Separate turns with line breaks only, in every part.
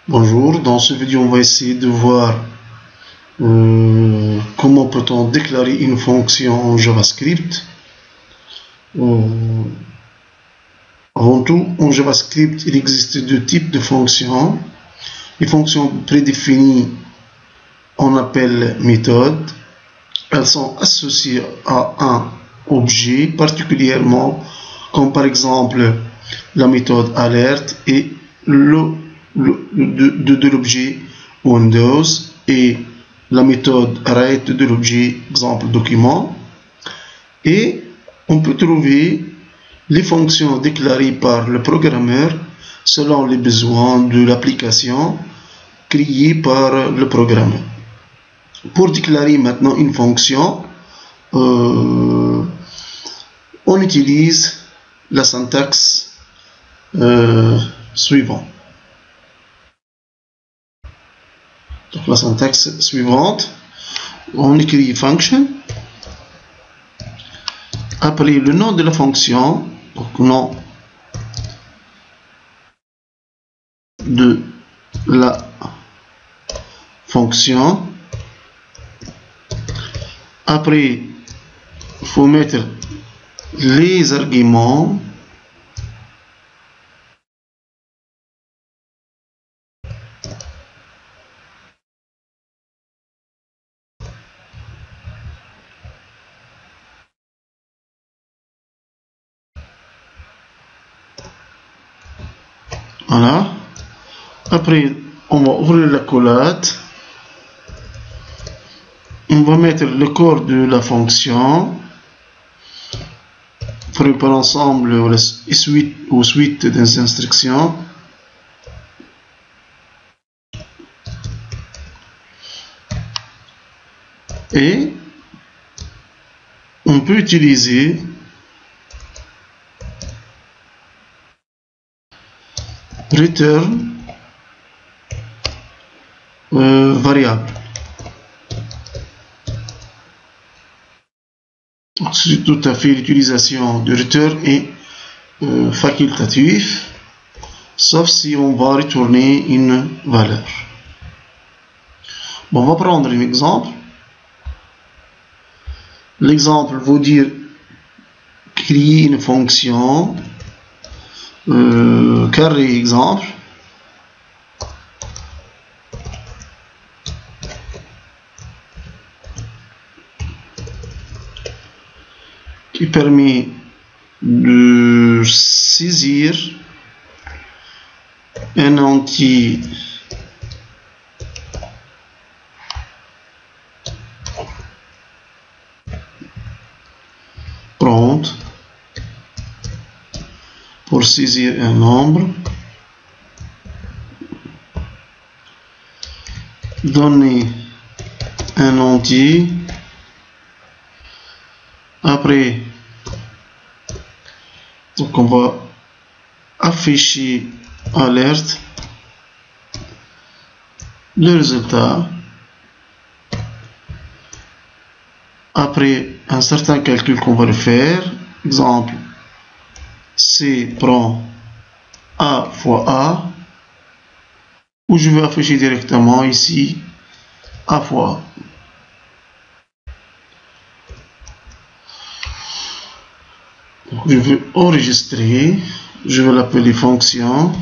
Bonjour, dans ce vidéo on va essayer de voir comment peut-on déclarer une fonction en JavaScript. Avant tout, en JavaScript il existe deux types de fonctions. Les fonctions prédéfinies on appelle méthodes. Elles sont associées à un objet particulièrement, comme par exemple la méthode alert et de l'objet Windows et la méthode write de l'objet exemple document. Et on peut trouver les fonctions déclarées par le programmeur selon les besoins de l'application créée par le programmeur. Pour déclarer maintenant une fonction, on utilise la syntaxe suivante. Donc la syntaxe suivante, on écrit function, après le nom de la fonction, donc nom de la fonction. Après, il faut mettre les arguments voilà. Après, on va ouvrir la l'accolade. On va mettre le corps de la fonction pour l'ensemble ou suite des instructions. Et on peut utiliser return variable. C'est tout à fait l'utilisation de return est facultatif, sauf si on va retourner une valeur. Bon, on va prendre un exemple. L'exemple veut dire créer une fonction carré exemple. Qui permet de saisir un entier prompt pour saisir un nombre, donner un entier. Après, donc on va afficher alerte le résultat. Après un certain calcul qu'on va le faire, exemple C prend A fois A, ou je vais afficher directement ici A fois A. Je vais enregistrer, je vais l'appeler fonction.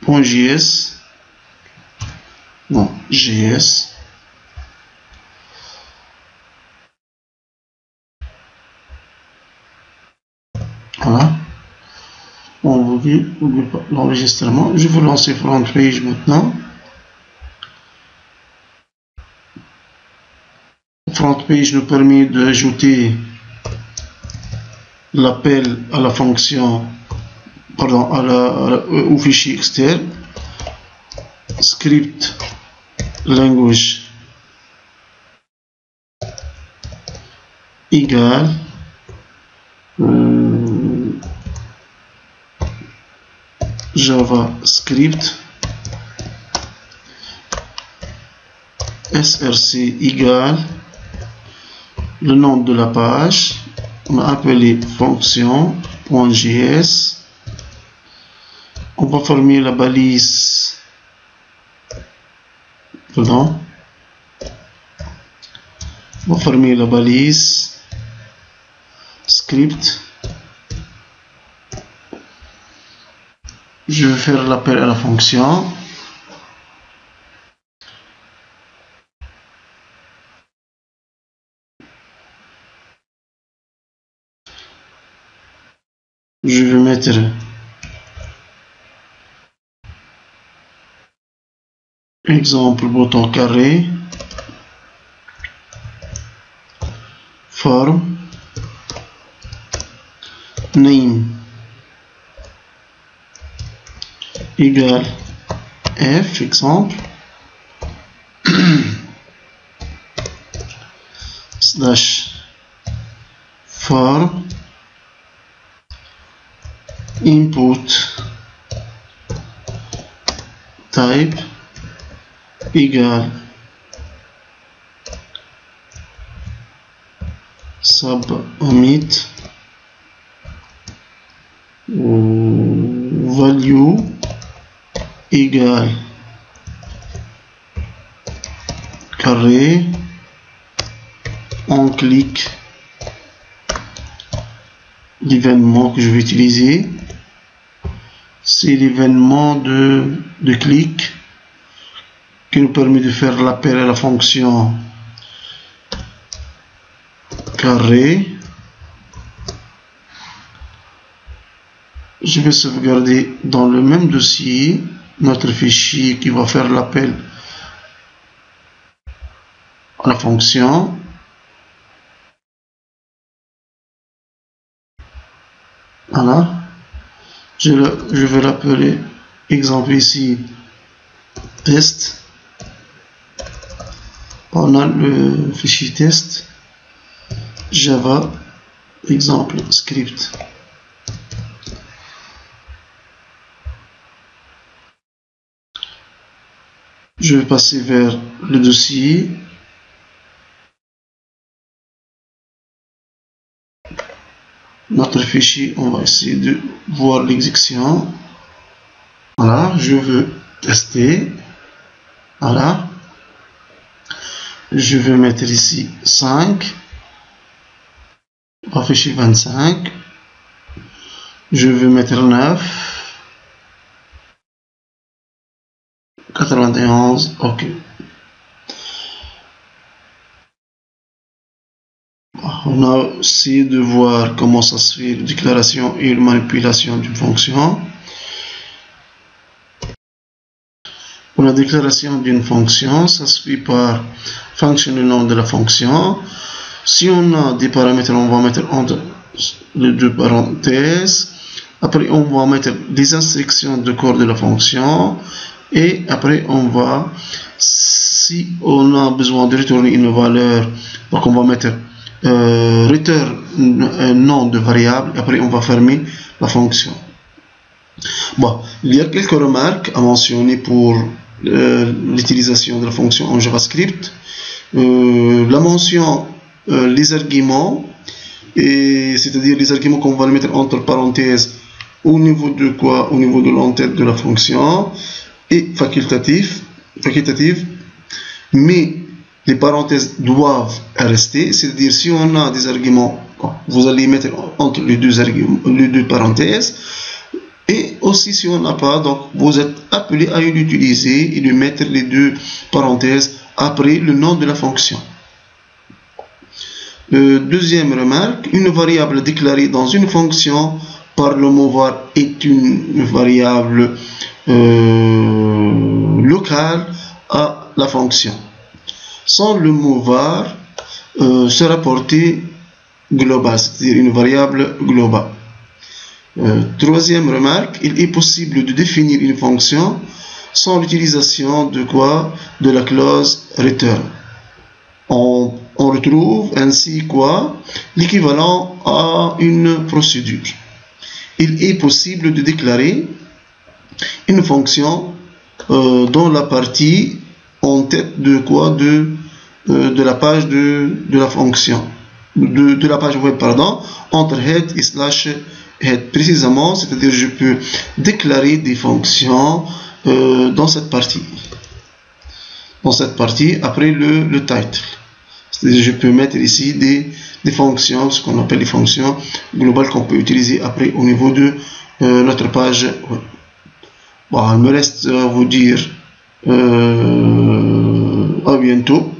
.js, non, JS. Voilà. On oublie pas l'enregistrement. Je vais lancer front page maintenant. Front page nous permet d'ajouter l'appel à la fonction, pardon, au fichier externe. Script language égale JavaScript src égale le nom de la page On a appelé fonction.js. On va former la balise. Pardon. On va former la balise script. Je vais faire l'appel à la fonction. Je vais mettre exemple bouton carré, forme, name égale f, exemple, slash form input type égale submit value égale carré, on clique l'événement que je vais utiliser, c'est l'événement de clic qui nous permet de faire l'appel à la fonction carré. Je vais sauvegarder dans le même dossier notre fichier qui va faire l'appel à la fonction. Voilà. Je vais l'appeler, exemple ici, test. On a le fichier test, Java, exemple, script. Je vais passer vers le dossier. Notre fichier, on va essayer de voir l'exécution. Voilà, je veux tester. Voilà. Je vais mettre ici 5. Afficher 25. Je vais mettre 9. 91, ok. On a essayé de voir comment ça se fait, la déclaration et la manipulation d'une fonction. Pour la déclaration d'une fonction, ça se fait par fonction le nom de la fonction. Si on a des paramètres, on va mettre entre les deux parenthèses. Après, on va mettre des instructions de corps de la fonction. Et après, on va, si on a besoin de retourner une valeur, donc on va mettre return un nom de variable. Après, on va fermer la fonction. Bon, il y a quelques remarques à mentionner pour l'utilisation de la fonction en JavaScript. La mention les arguments, c'est-à-dire les arguments qu'on va mettre entre parenthèses au niveau de quoi? Au niveau de l'entête de la fonction. Et facultative, mais les parenthèses doivent rester, c'est-à-dire si on a des arguments, vous allez mettre entre les deux parenthèses, et aussi si on n'a pas, donc vous êtes appelé à l'utiliser et de mettre les deux parenthèses après le nom de la fonction. Deuxième remarque, une variable déclarée dans une fonction par le mot var est une variable locale à la fonction. Sans le mot var sera portée globale, c'est-à-dire une variable globale. Troisième remarque, il est possible de définir une fonction sans l'utilisation de quoi? De la clause return. On retrouve ainsi quoi? L'équivalent à une procédure. Il est possible de déclarer une fonction dans la partie en tête de quoi? De la page de la fonction. de la page web, pardon, entre head et slash head précisément, c'est-à-dire je peux déclarer des fonctions dans cette partie. Dans cette partie, après le title. C'est-à-dire je peux mettre ici des fonctions, ce qu'on appelle les fonctions globales qu'on peut utiliser après au niveau de notre page web. Bon, il me reste à vous dire à bientôt.